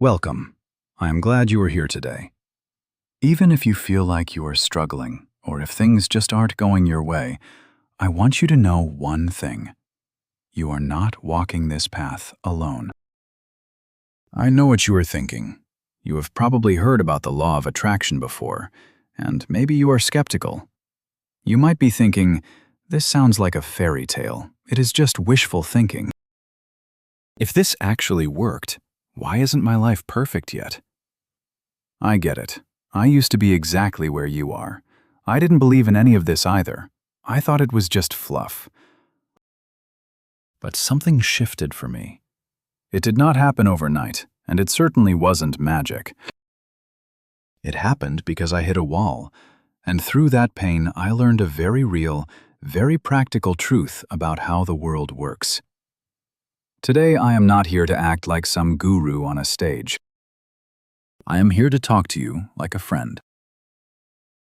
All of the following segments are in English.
Welcome. I am glad you are here today. Even if you feel like you are struggling, or if things just aren't going your way, I want you to know one thing. You are not walking this path alone. I know what you are thinking. You have probably heard about the law of attraction before, and maybe you are skeptical. You might be thinking, this sounds like a fairy tale. It is just wishful thinking. If this actually worked, why isn't my life perfect yet? I get it. I used to be exactly where you are. I didn't believe in any of this either. I thought it was just fluff. But something shifted for me. It did not happen overnight, and it certainly wasn't magic. It happened because I hit a wall, and through that pain I learned a very real, very practical truth about how the world works. Today I am not here to act like some guru on a stage. I am here to talk to you like a friend.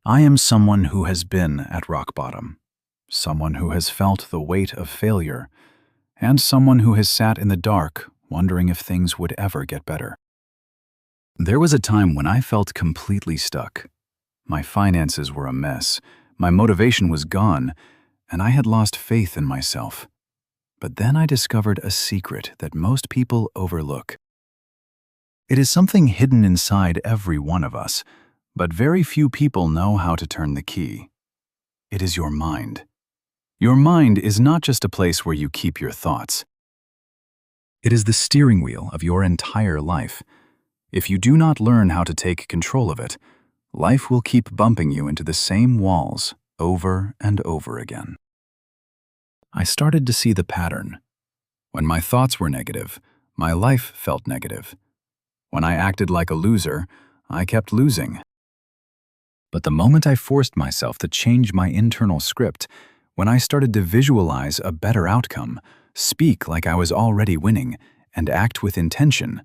I am someone who has been at rock bottom, someone who has felt the weight of failure, and someone who has sat in the dark wondering if things would ever get better. There was a time when I felt completely stuck. My finances were a mess, my motivation was gone, and I had lost faith in myself. But then I discovered a secret that most people overlook. It is something hidden inside every one of us, but very few people know how to turn the key. It is your mind. Your mind is not just a place where you keep your thoughts. It is the steering wheel of your entire life. If you do not learn how to take control of it, life will keep bumping you into the same walls over and over again. I started to see the pattern. When my thoughts were negative, my life felt negative. When I acted like a loser, I kept losing. But the moment I forced myself to change my internal script, when I started to visualize a better outcome, speak like I was already winning, and act with intention,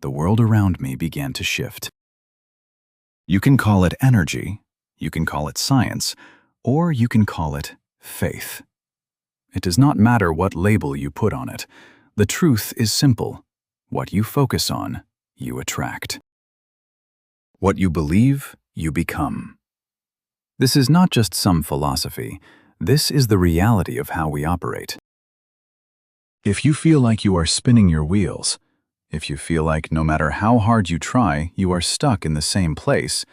the world around me began to shift. You can call it energy, you can call it science, or you can call it faith. It does not matter what label you put on it. The truth is simple. What you focus on, you attract. What you believe, you become. This is not just some philosophy. This is the reality of how we operate. If you feel like you are spinning your wheels, if you feel like no matter how hard you try, you are stuck in the same place,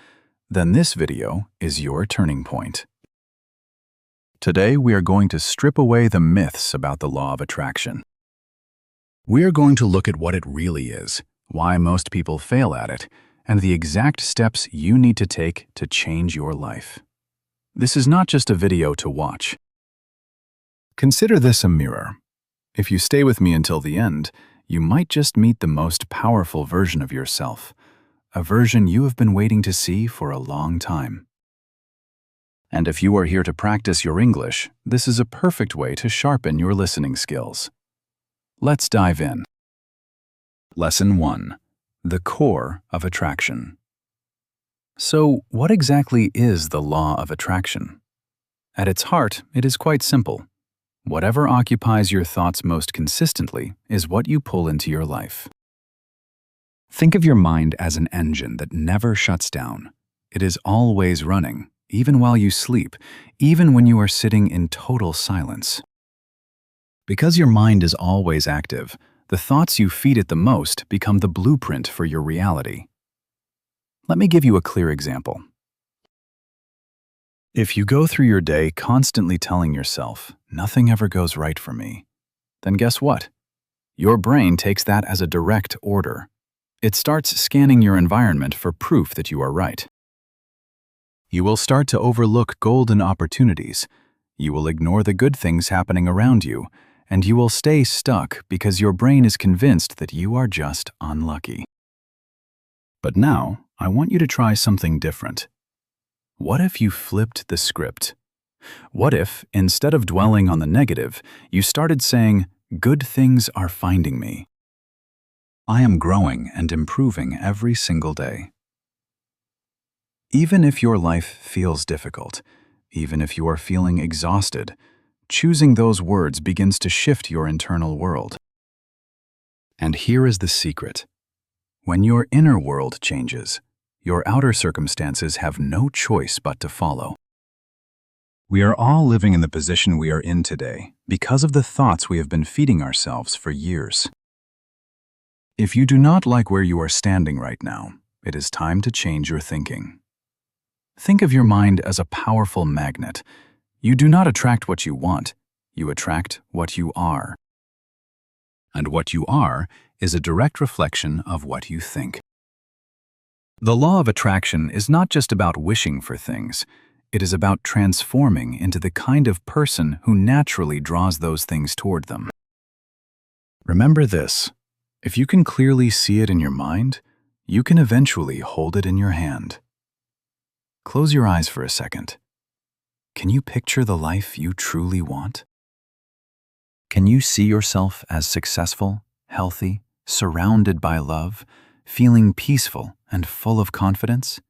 then this video is your turning point. Today, we are going to strip away the myths about the law of attraction. We are going to look at what it really is, why most people fail at it, and the exact steps you need to take to change your life. This is not just a video to watch. Consider this a mirror. If you stay with me until the end, you might just meet the most powerful version of yourself, a version you have been waiting to see for a long time. And if you are here to practice your English, this is a perfect way to sharpen your listening skills. Let's dive in. Lesson 1. The core of attraction. So, what exactly is the law of attraction? At its heart, it is quite simple. Whatever occupies your thoughts most consistently is what you pull into your life. Think of your mind as an engine that never shuts down. It is always running, even while you sleep, even when you are sitting in total silence. Because your mind is always active, the thoughts you feed it the most become the blueprint for your reality. Let me give you a clear example. If you go through your day constantly telling yourself, "Nothing ever goes right for me," then guess what? Your brain takes that as a direct order. It starts scanning your environment for proof that you are right. You will start to overlook golden opportunities. You will ignore the good things happening around you, and you will stay stuck because your brain is convinced that you are just unlucky. But now, I want you to try something different. What if you flipped the script? What if, instead of dwelling on the negative, you started saying, "Good things are finding me. I am growing and improving every single day." Even if your life feels difficult, even if you are feeling exhausted, choosing those words begins to shift your internal world. And here is the secret. When your inner world changes, your outer circumstances have no choice but to follow. We are all living in the position we are in today because of the thoughts we have been feeding ourselves for years. If you do not like where you are standing right now, it is time to change your thinking. Think of your mind as a powerful magnet. You do not attract what you want, you attract what you are. And what you are is a direct reflection of what you think. The law of attraction is not just about wishing for things. It is about transforming into the kind of person who naturally draws those things toward them. Remember this: if you can clearly see it in your mind, you can eventually hold it in your hand. Close your eyes for a second. Can you picture the life you truly want? Can you see yourself as successful, healthy, surrounded by love, feeling peaceful and full of confidence?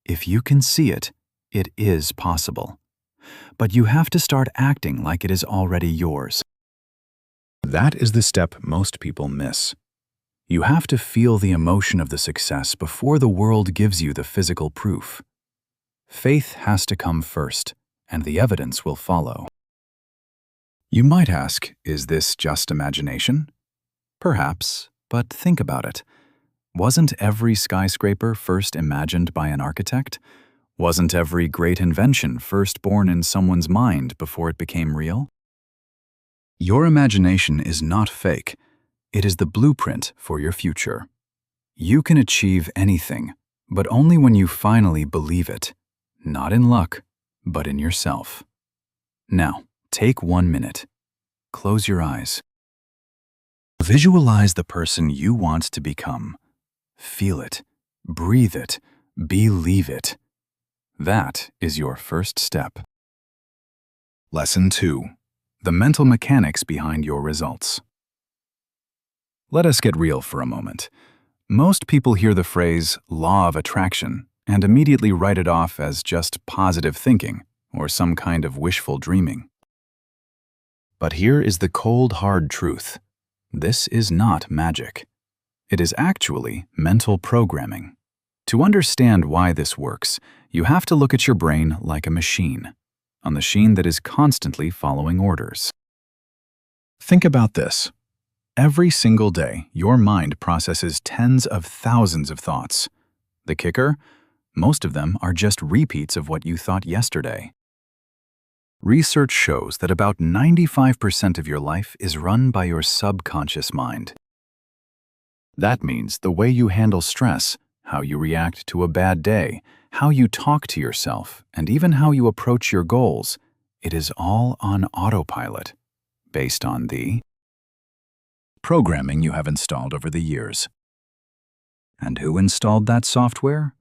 If you can see it, it is possible. But you have to start acting like it is already yours. That is the step most people miss. You have to feel the emotion of the success before the world gives you the physical proof. Faith has to come first, and the evidence will follow. You might ask, is this just imagination? Perhaps, but think about it. Wasn't every skyscraper first imagined by an architect? Wasn't every great invention first born in someone's mind before it became real? Your imagination is not fake. It is the blueprint for your future. You can achieve anything, but only when you finally believe it. Not in luck, but in yourself. Now, take 1 minute. Close your eyes. Visualize the person you want to become. Feel it, breathe it, believe it. That is your first step. Lesson 2. The mental mechanics behind your results. Let us get real for a moment. Most people hear the phrase law of attraction and immediately write it off as just positive thinking or some kind of wishful dreaming. But here is the cold, hard truth. This is not magic. It is actually mental programming. To understand why this works, you have to look at your brain like a machine that is constantly following orders. Think about this. Every single day, your mind processes tens of thousands of thoughts. The kicker? Most of them are just repeats of what you thought yesterday. Research shows that about 95% of your life is run by your subconscious mind. That means the way you handle stress, how you react to a bad day, how you talk to yourself, and even how you approach your goals, it is all on autopilot, based on the programming you have installed over the years. And who installed that software?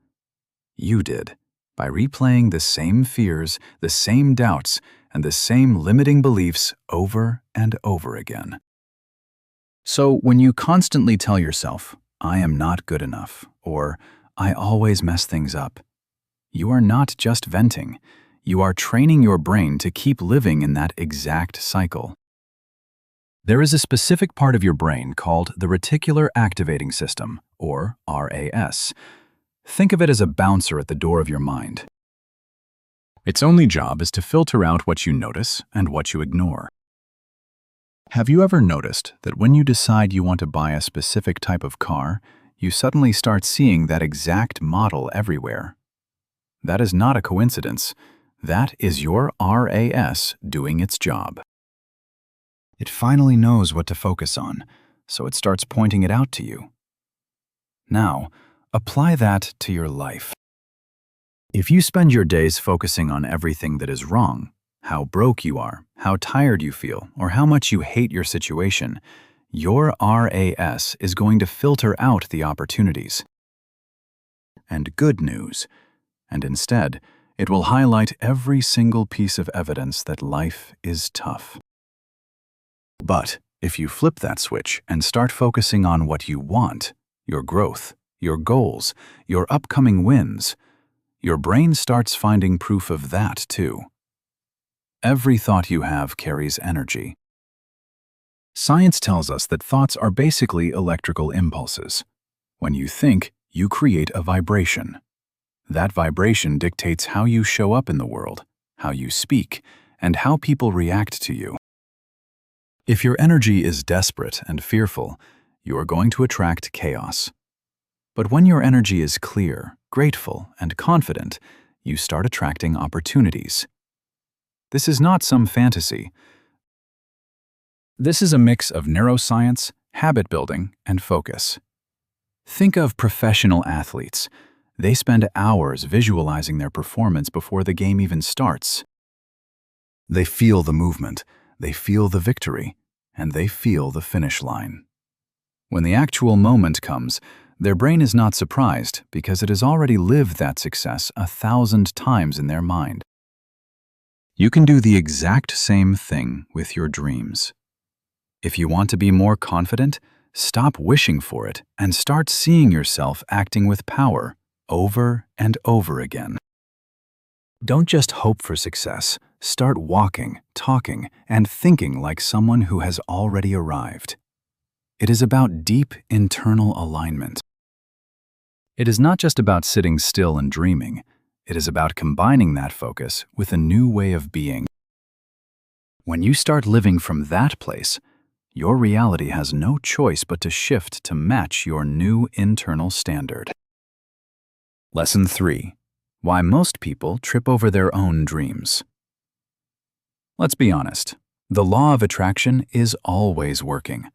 You did, by replaying the same fears, the same doubts, and the same limiting beliefs over and over again. So when you constantly tell yourself, I am not good enough, or I always mess things up, you are not just venting, you are training your brain to keep living in that exact cycle. There is a specific part of your brain called the Reticular Activating System, or RAS. Think of it as a bouncer at the door of your mind. Its only job is to filter out what you notice and what you ignore. Have you ever noticed that when you decide you want to buy a specific type of car, you suddenly start seeing that exact model everywhere? That is not a coincidence. That is your RAS doing its job. It finally knows what to focus on, so it starts pointing it out to you. Now, apply that to your life. If you spend your days focusing on everything that is wrong, how broke you are, how tired you feel, or how much you hate your situation, your RAS is going to filter out the opportunities and good news, and instead, it will highlight every single piece of evidence that life is tough. But if you flip that switch and start focusing on what you want, your growth, your goals, your upcoming wins, your brain starts finding proof of that too. Every thought you have carries energy. Science tells us that thoughts are basically electrical impulses. When you think, you create a vibration. That vibration dictates how you show up in the world, how you speak, and how people react to you. If your energy is desperate and fearful, you are going to attract chaos. But when your energy is clear, grateful, and confident, you start attracting opportunities. This is not some fantasy. This is a mix of neuroscience, habit building, and focus. Think of professional athletes. They spend hours visualizing their performance before the game even starts. They feel the movement, they feel the victory, and they feel the finish line. When the actual moment comes, their brain is not surprised because it has already lived that success 1,000 times in their mind. You can do the exact same thing with your dreams. If you want to be more confident, stop wishing for it and start seeing yourself acting with power over and over again. Don't just hope for success. Start walking, talking, and thinking like someone who has already arrived. It is about deep internal alignment. It is not just about sitting still and dreaming. It is about combining that focus with a new way of being. When you start living from that place, your reality has no choice but to shift to match your new internal standard. Lesson 3. Why most people trip over their own dreams. Let's be honest. The law of attraction is always working,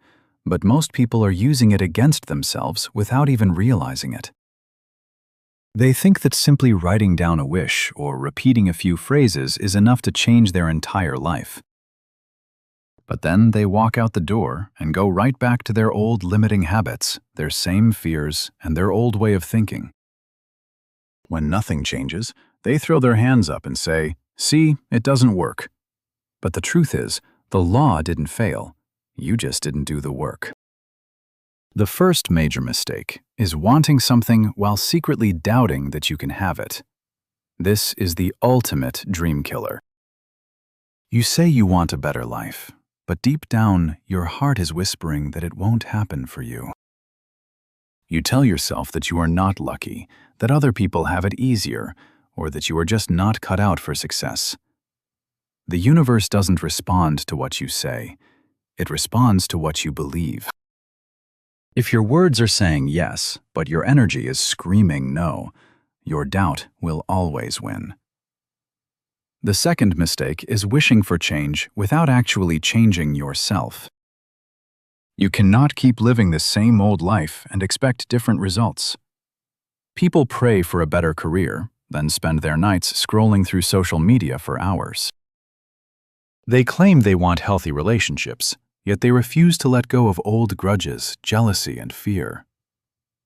but most people are using it against themselves without even realizing it. They think that simply writing down a wish or repeating a few phrases is enough to change their entire life. But then they walk out the door and go right back to their old limiting habits, their same fears, and their old way of thinking. When nothing changes, they throw their hands up and say, "See, it doesn't work." But the truth is, the law didn't fail. You just didn't do the work. The first major mistake is wanting something while secretly doubting that you can have it. This is the ultimate dream killer. You say you want a better life, but deep down, your heart is whispering that it won't happen for you. You tell yourself that you are not lucky, that other people have it easier, or that you are just not cut out for success. The universe doesn't respond to what you say. It responds to what you believe. If your words are saying yes, but your energy is screaming no, your doubt will always win. The second mistake is wishing for change without actually changing yourself. You cannot keep living the same old life and expect different results. People pray for a better career, then spend their nights scrolling through social media for hours. They claim they want healthy relationships, yet they refuse to let go of old grudges, jealousy, and fear.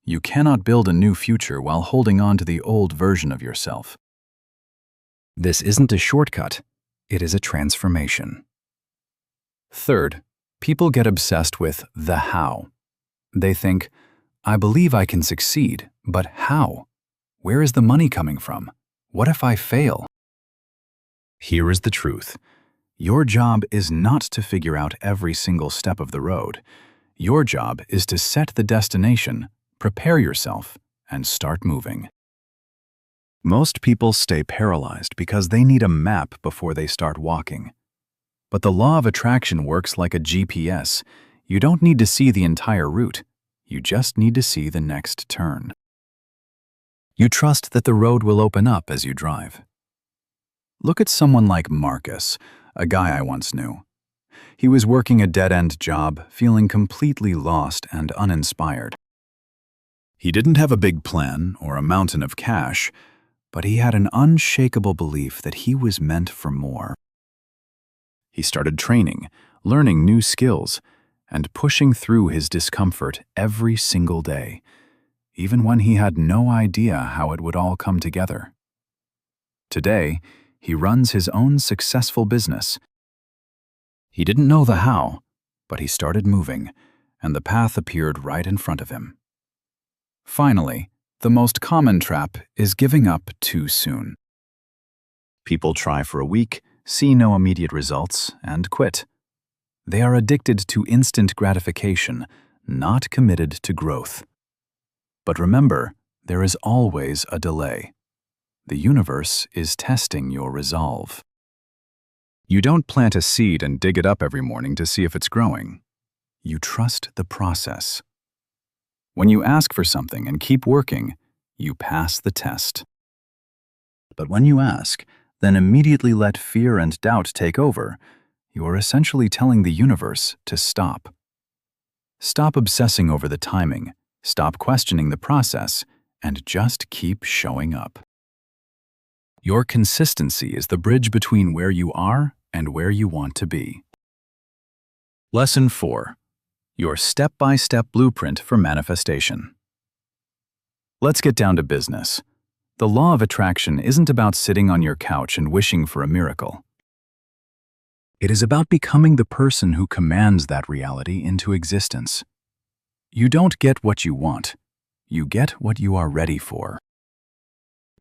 You cannot build a new future while holding on to the old version of yourself. This isn't a shortcut, it is a transformation. Third, people get obsessed with the how. They think, I believe I can succeed, but how? Where is the money coming from? What if I fail? Here is the truth. Your job is not to figure out every single step of the road. Your job is to set the destination, prepare yourself, and start moving. Most people stay paralyzed because they need a map before they start walking. But the law of attraction works like a GPS. You don't need to see the entire route. You just need to see the next turn. You trust that the road will open up as you drive. Look at someone like Marcus, a guy I once knew. He was working a dead-end job, feeling completely lost and uninspired. He didn't have a big plan or a mountain of cash, but he had an unshakable belief that he was meant for more. He started training, learning new skills, and pushing through his discomfort every single day, even when he had no idea how it would all come together. Today, he runs his own successful business. He didn't know the how, but he started moving, and the path appeared right in front of him. Finally, the most common trap is giving up too soon. People try for a week, see no immediate results, and quit. They are addicted to instant gratification, not committed to growth. But remember, there is always a delay. The universe is testing your resolve. You don't plant a seed and dig it up every morning to see if it's growing. You trust the process. When you ask for something and keep working, you pass the test. But when you ask, then immediately let fear and doubt take over, you are essentially telling the universe to stop. Stop obsessing over the timing, stop questioning the process, and just keep showing up. Your consistency is the bridge between where you are and where you want to be. Lesson 4. Your step-by-step blueprint for manifestation. Let's get down to business. The law of attraction isn't about sitting on your couch and wishing for a miracle. It is about becoming the person who commands that reality into existence. You don't get what you want. You get what you are ready for.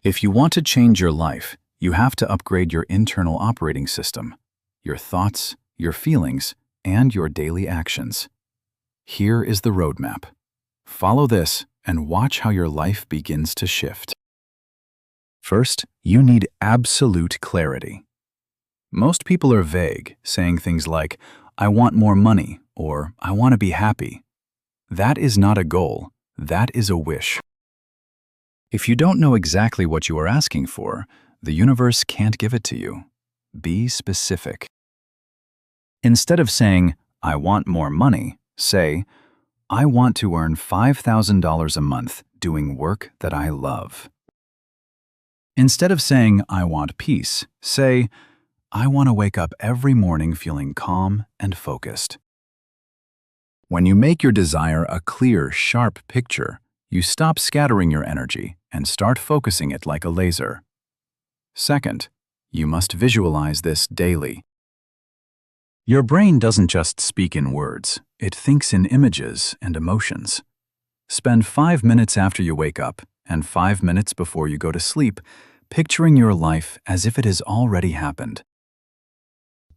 If you want to change your life, you have to upgrade your internal operating system, your thoughts, your feelings, and your daily actions. Here is the roadmap. Follow this and watch how your life begins to shift. First, you need absolute clarity. Most people are vague, saying things like, "I want more money," or "I want to be happy." That is not a goal, that is a wish. If you don't know exactly what you are asking for, the universe can't give it to you. Be specific. Instead of saying, "I want more money," say, "I want to earn $5,000 a month doing work that I love." Instead of saying, "I want peace," say, "I want to wake up every morning feeling calm and focused." When you make your desire a clear, sharp picture, you stop scattering your energy and start focusing it like a laser. Second, you must visualize this daily. Your brain doesn't just speak in words, it thinks in images and emotions. Spend 5 minutes after you wake up and 5 minutes before you go to sleep picturing your life as if it has already happened.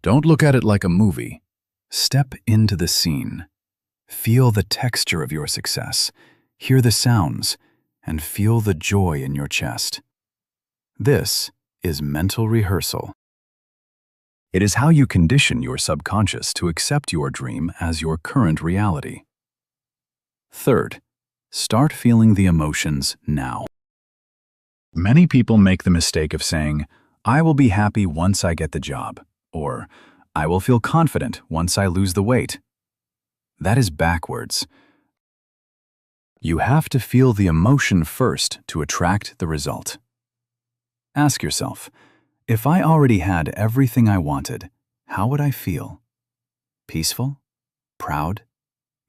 Don't look at it like a movie. Step into the scene. Feel the texture of your success, hear the sounds, and feel the joy in your chest. This is mental rehearsal. It is how you condition your subconscious to accept your dream as your current reality. Third, start feeling the emotions now. Many people make the mistake of saying, "I will be happy once I get the job," or "I will feel confident once I lose the weight." That is backwards. You have to feel the emotion first to attract the result. Ask yourself, if I already had everything I wanted, how would I feel? Peaceful? Proud?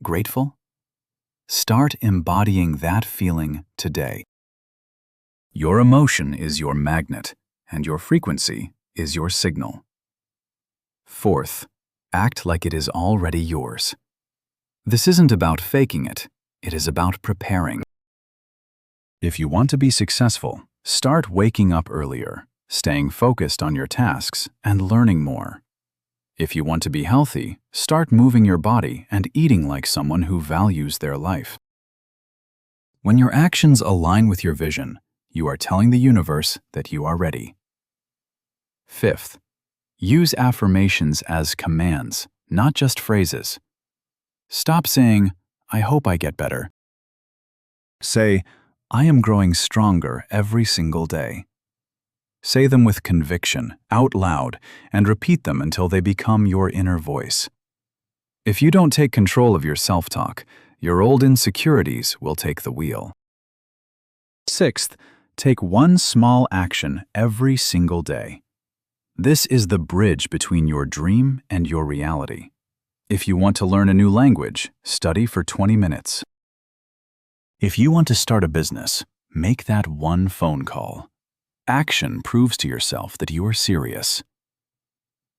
Grateful? Start embodying that feeling today. Your emotion is your magnet, and your frequency is your signal. Fourth, act like it is already yours. This isn't about faking it, it is about preparing. If you want to be successful, start waking up earlier, staying focused on your tasks, and learning more. If you want to be healthy, start moving your body and eating like someone who values their life. When your actions align with your vision, you are telling the universe that you are ready. Fifth, use affirmations as commands, not just phrases. Stop saying, "I hope I get better." Say, "I am growing stronger every single day." Say them with conviction, out loud, and repeat them until they become your inner voice. If you don't take control of your self-talk, your old insecurities will take the wheel. Sixth, take one small action every single day. This is the bridge between your dream and your reality. If you want to learn a new language, study for 20 minutes. If you want to start a business, make that one phone call. Action proves to yourself that you are serious.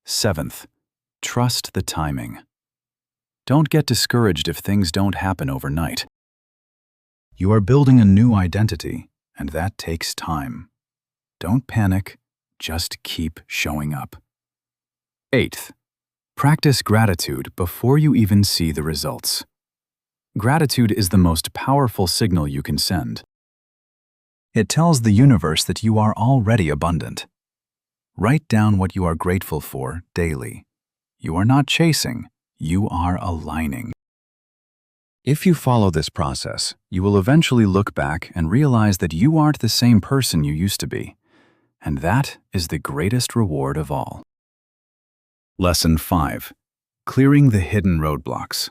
Seventh, trust the timing. Don't get discouraged if things don't happen overnight. You are building a new identity, and that takes time. Don't panic, just keep showing up. Eighth, practice gratitude before you even see the results. Gratitude is the most powerful signal you can send. It tells the universe that you are already abundant. Write down what you are grateful for daily. You are not chasing, you are aligning. If you follow this process, you will eventually look back and realize that you aren't the same person you used to be. And that is the greatest reward of all. Lesson 5. Clearing the hidden roadblocks.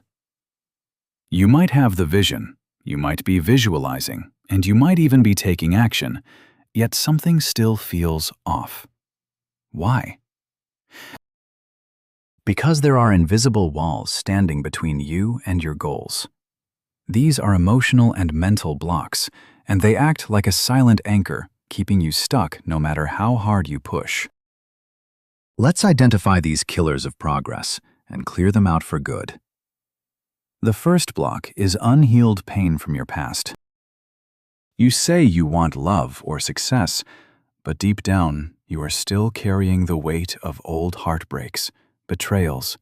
You might have the vision, you might be visualizing, and you might even be taking action, yet something still feels off. Why? Because there are invisible walls standing between you and your goals. These are emotional and mental blocks, and they act like a silent anchor, keeping you stuck no matter how hard you push. Let's identify these killers of progress and clear them out for good. The first block is unhealed pain from your past. You say you want love or success, but deep down, you are still carrying the weight of old heartbreaks, betrayals,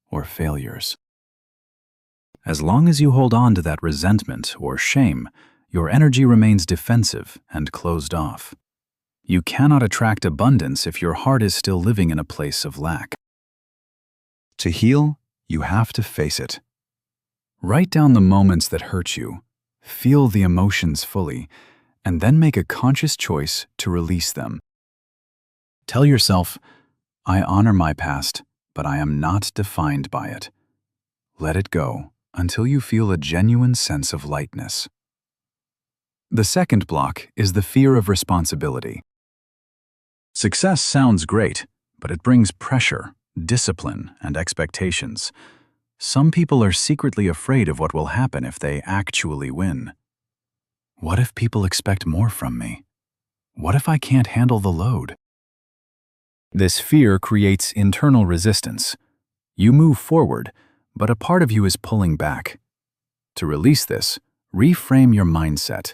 or failures. As long as you hold on to that resentment or shame, your energy remains defensive and closed off. You cannot attract abundance if your heart is still living in a place of lack. To heal, you have to face it. Write down the moments that hurt you, feel the emotions fully, and then make a conscious choice to release them. Tell yourself, I honor my past, but I am not defined by it. Let it go until you feel a genuine sense of lightness. The second block is the fear of responsibility. Success sounds great, but it brings pressure, discipline, and expectations. Some people are secretly afraid of what will happen if they actually win. What if people expect more from me? What if I can't handle the load? This fear creates internal resistance. You move forward, but a part of you is pulling back. To release this, reframe your mindset.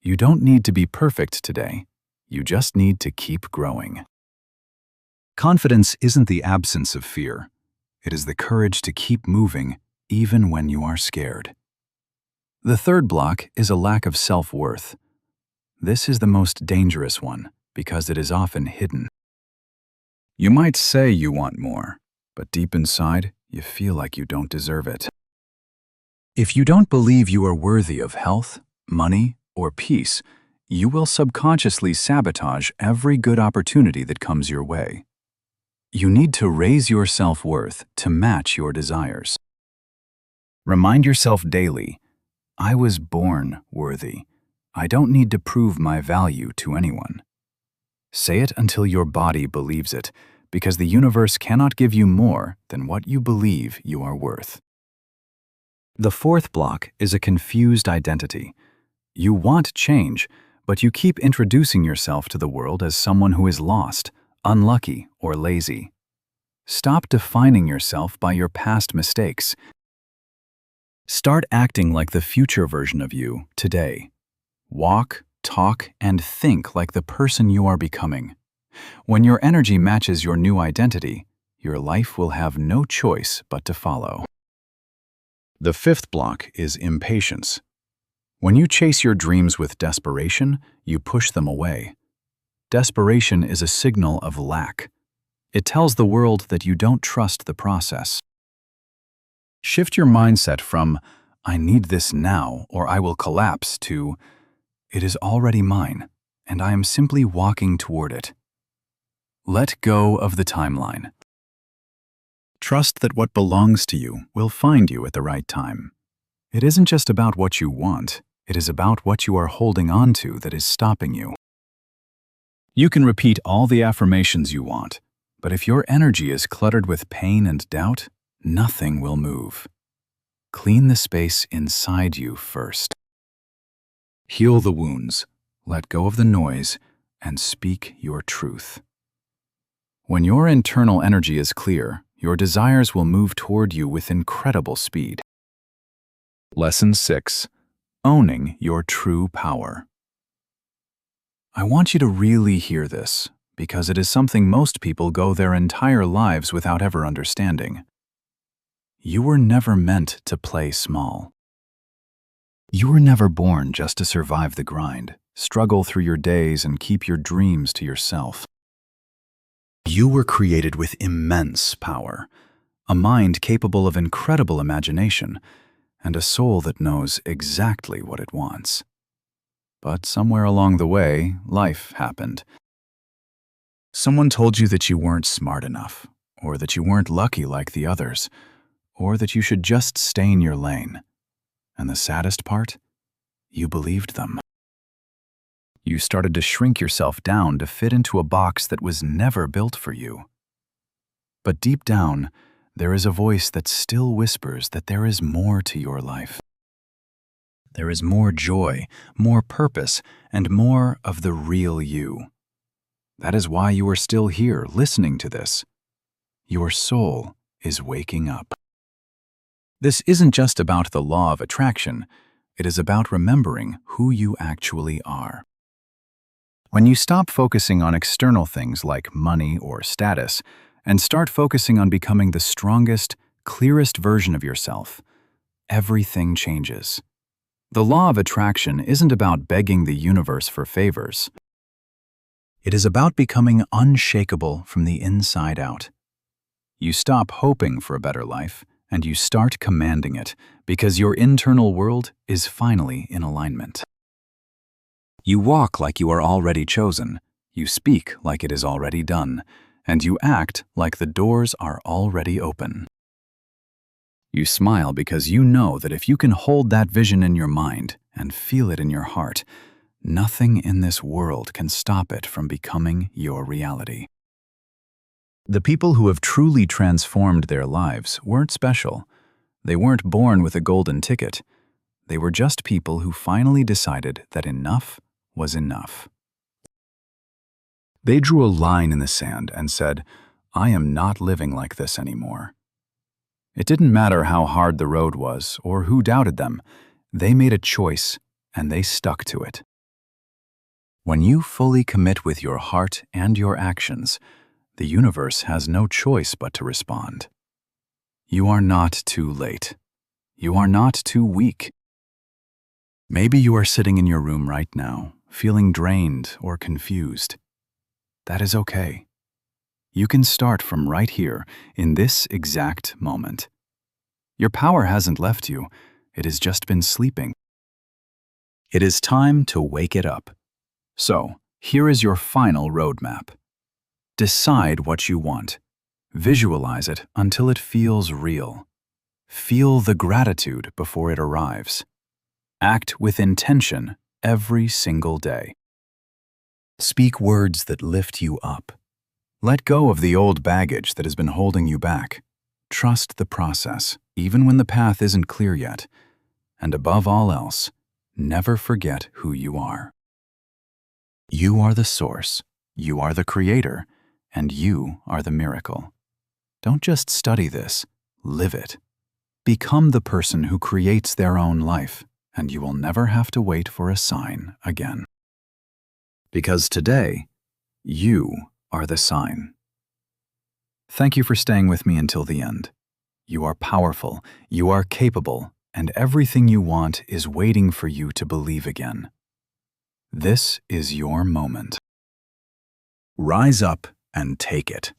You don't need to be perfect today. You just need to keep growing. Confidence isn't the absence of fear. It is the courage to keep moving even when you are scared. The third block is a lack of self-worth. This is the most dangerous one because it is often hidden. You might say you want more, but deep inside, you feel like you don't deserve it. If you don't believe you are worthy of health, money, or peace, you will subconsciously sabotage every good opportunity that comes your way. You need to raise your self-worth to match your desires. Remind yourself daily, I was born worthy. I don't need to prove my value to anyone. Say it until your body believes it, because the universe cannot give you more than what you believe you are worth. The fourth block is a confused identity. You want change, but you keep introducing yourself to the world as someone who is lost, unlucky, or lazy. Stop defining yourself by your past mistakes. Start acting like the future version of you today. Walk, talk, and think like the person you are becoming. When your energy matches your new identity, your life will have no choice but to follow. The fifth block is impatience. When you chase your dreams with desperation, you push them away. Desperation is a signal of lack. It tells the world that you don't trust the process. Shift your mindset from, I need this now or I will collapse, to, it is already mine, and I am simply walking toward it. Let go of the timeline. Trust that what belongs to you will find you at the right time. It isn't just about what you want, it is about what you are holding on to that is stopping you. You can repeat all the affirmations you want, but if your energy is cluttered with pain and doubt, nothing will move. Clean the space inside you first. Heal the wounds, let go of the noise, and speak your truth. When your internal energy is clear, your desires will move toward you with incredible speed. Lesson 6. Owning your true power. I want you to really hear this, because it is something most people go their entire lives without ever understanding. You were never meant to play small. You were never born just to survive the grind, struggle through your days, and keep your dreams to yourself. You were created with immense power, a mind capable of incredible imagination, and a soul that knows exactly what it wants. But somewhere along the way, life happened. Someone told you that you weren't smart enough, or that you weren't lucky like the others, or that you should just stay in your lane. And the saddest part? You believed them. You started to shrink yourself down to fit into a box that was never built for you. But deep down, there is a voice that still whispers that there is more to your life. There is more joy, more purpose, and more of the real you. That is why you are still here listening to this. Your soul is waking up. This isn't just about the law of attraction. It is about remembering who you actually are. When you stop focusing on external things like money or status and start focusing on becoming the strongest, clearest version of yourself, everything changes. The law of attraction isn't about begging the universe for favors. It is about becoming unshakable from the inside out. You stop hoping for a better life, and you start commanding it because your internal world is finally in alignment. You walk like you are already chosen, you speak like it is already done, and you act like the doors are already open. You smile because you know that if you can hold that vision in your mind and feel it in your heart, nothing in this world can stop it from becoming your reality. The people who have truly transformed their lives weren't special. They weren't born with a golden ticket. They were just people who finally decided that enough was enough. They drew a line in the sand and said, "I am not living like this anymore." It didn't matter how hard the road was or who doubted them. They made a choice and they stuck to it. When you fully commit with your heart and your actions, the universe has no choice but to respond. You are not too late. You are not too weak. Maybe you are sitting in your room right now, feeling drained or confused. That is okay. You can start from right here, in this exact moment. Your power hasn't left you. It has just been sleeping. It is time to wake it up. So, here is your final roadmap. Decide what you want. Visualize it until it feels real. Feel the gratitude before it arrives. Act with intention every single day. Speak words that lift you up. Let go of the old baggage that has been holding you back. Trust the process, even when the path isn't clear yet. And above all else, never forget who you are. You are the source, you are the creator, and you are the miracle. Don't just study this, live it. Become the person who creates their own life, and you will never have to wait for a sign again. Because today, you are the sign. Thank you for staying with me until the end. You are powerful, you are capable, and everything you want is waiting for you to believe again. This is your moment. Rise up and take it.